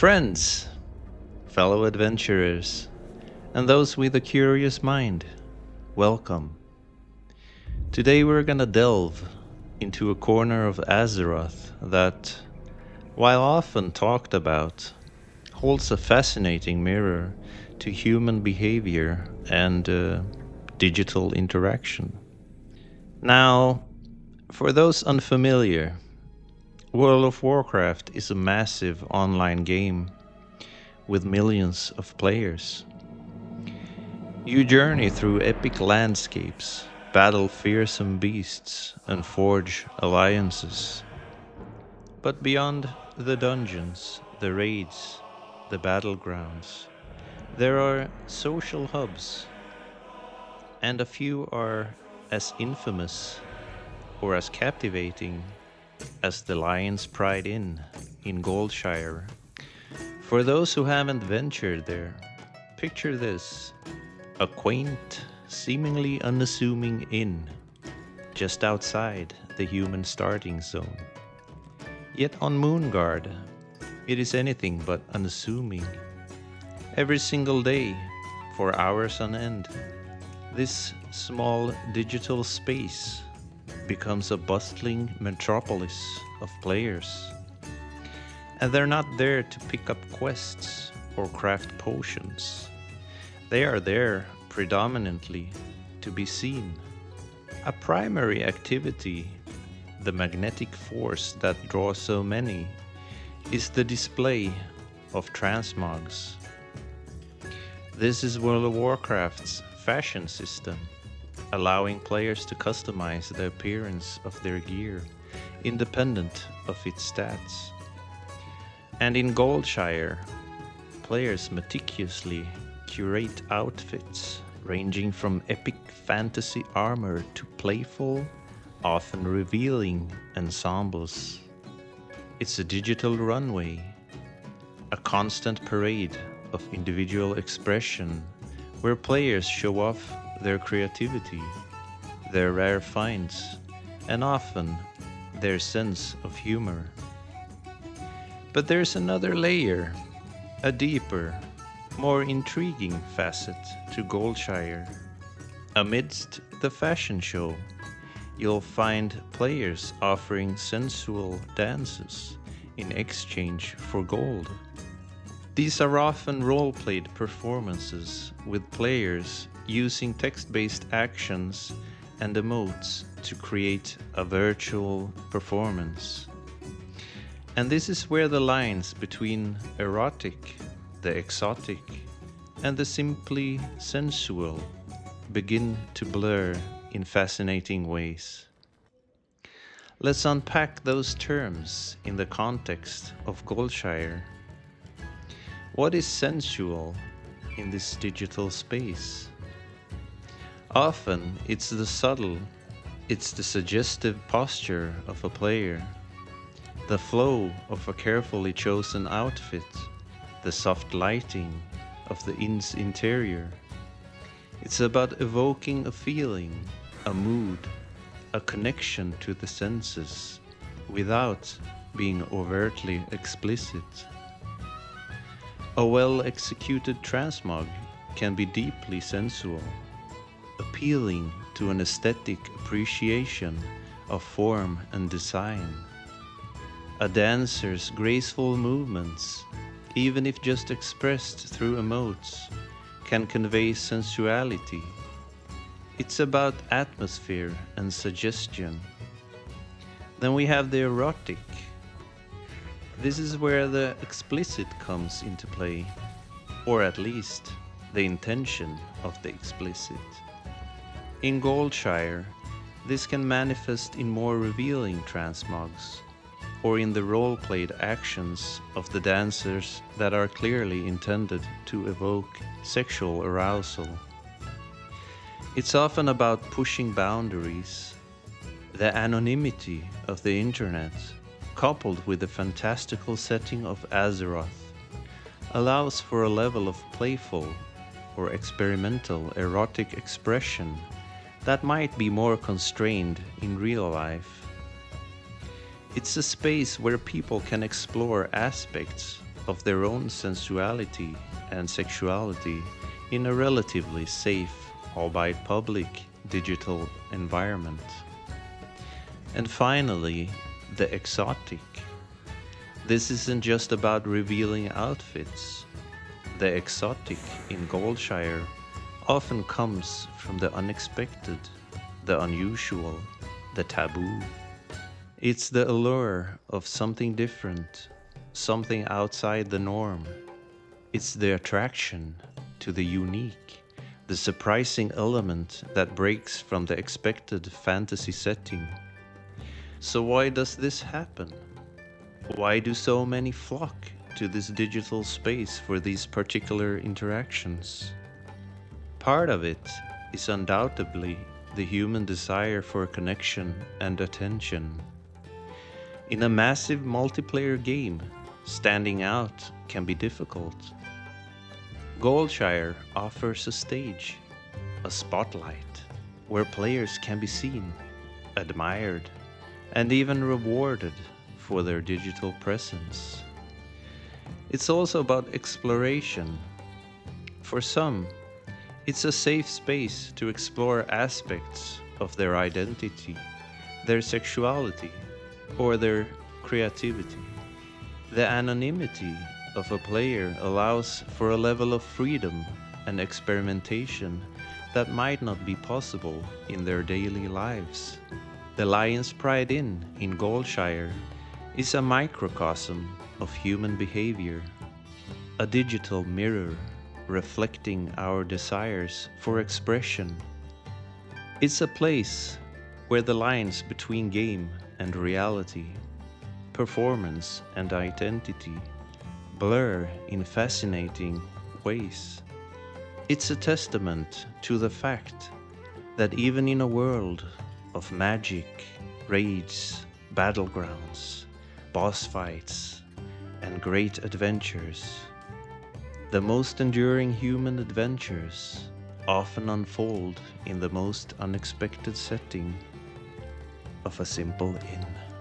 Friends, fellow adventurers, and those with a curious mind, welcome. Today we're gonna delve into a corner of Azeroth that, while often talked about, holds a fascinating mirror to human behavior and digital interaction. Now, for those unfamiliar, World of Warcraft is a massive online game with millions of players. You journey through epic landscapes, battle fearsome beasts, and forge alliances. But beyond the dungeons, the raids, the battlegrounds, there are social hubs, and a few are as infamous or as captivating as the Lion's Pride in Goldshire. For those who haven't ventured there, picture this: a quaint, seemingly unassuming inn just outside the human starting zone. Yet on Moonguard, it is anything but unassuming. Every single day, for hours on end, this small digital space becomes a bustling metropolis of players. And they're not there to pick up quests or craft potions. They are there predominantly to be seen. A primary activity, the magnetic force that draws so many, is the display of transmogs. This is World of Warcraft's fashion system, allowing players to customize the appearance of their gear, independent of its stats. And in Goldshire, players meticulously curate outfits ranging from epic fantasy armor to playful, often revealing ensembles. It's a digital runway, a constant parade of individual expression where players show off their creativity, their rare finds, and often their sense of humor. But there's another layer, a deeper, more intriguing facet to Goldshire. Amidst the fashion show, you'll find players offering sensual dances in exchange for gold. These are often role-played performances with players using text-based actions and emotes to create a virtual performance. And this is where the lines between erotic, the exotic, and the simply sensual begin to blur in fascinating ways. Let's unpack those terms in the context of Goldshire. What is sensual in this digital space? Often it's the subtle, it's the suggestive posture of a player, the flow of a carefully chosen outfit, the soft lighting of the inn's interior. It's about evoking a feeling, a mood, a connection to the senses, without being overtly explicit. A well-executed transmog can be deeply sensual, appealing to an aesthetic appreciation of form and design. A dancer's graceful movements, even if just expressed through emotes, can convey sensuality. It's about atmosphere and suggestion. Then we have the erotic. This is where the explicit comes into play, or at least the intention of the explicit. In Goldshire, this can manifest in more revealing transmogs, or in the role-played actions of the dancers that are clearly intended to evoke sexual arousal. It's often about pushing boundaries. The anonymity of the internet, coupled with the fantastical setting of Azeroth, allows for a level of playful or experimental erotic expression that might be more constrained in real life. It's a space where people can explore aspects of their own sensuality and sexuality in a relatively safe, albeit public, digital environment. And finally, the exotic. This isn't just about revealing outfits. The exotic in Goldshire often comes from the unexpected, the unusual, the taboo. It's the allure of something different, something outside the norm. It's the attraction to the unique, the surprising element that breaks from the expected fantasy setting. So why does this happen? Why do so many flock to this digital space for these particular interactions? Part of it is undoubtedly the human desire for connection and attention. In a massive multiplayer game, standing out can be difficult. Goldshire offers a stage, a spotlight, where players can be seen, admired, and even rewarded for their digital presence. It's also about exploration. For some, it's a safe space to explore aspects of their identity, their sexuality, or their creativity. The anonymity of a player allows for a level of freedom and experimentation that might not be possible in their daily lives. The Lion's Pride Inn in Goldshire is a microcosm of human behavior, a digital mirror reflecting our desires for expression. It's a place where the lines between game and reality, performance and identity, blur in fascinating ways. It's a testament to the fact that even in a world of magic, raids, battlegrounds, boss fights, and great adventures, the most enduring human adventures often unfold in the most unexpected setting of a simple inn.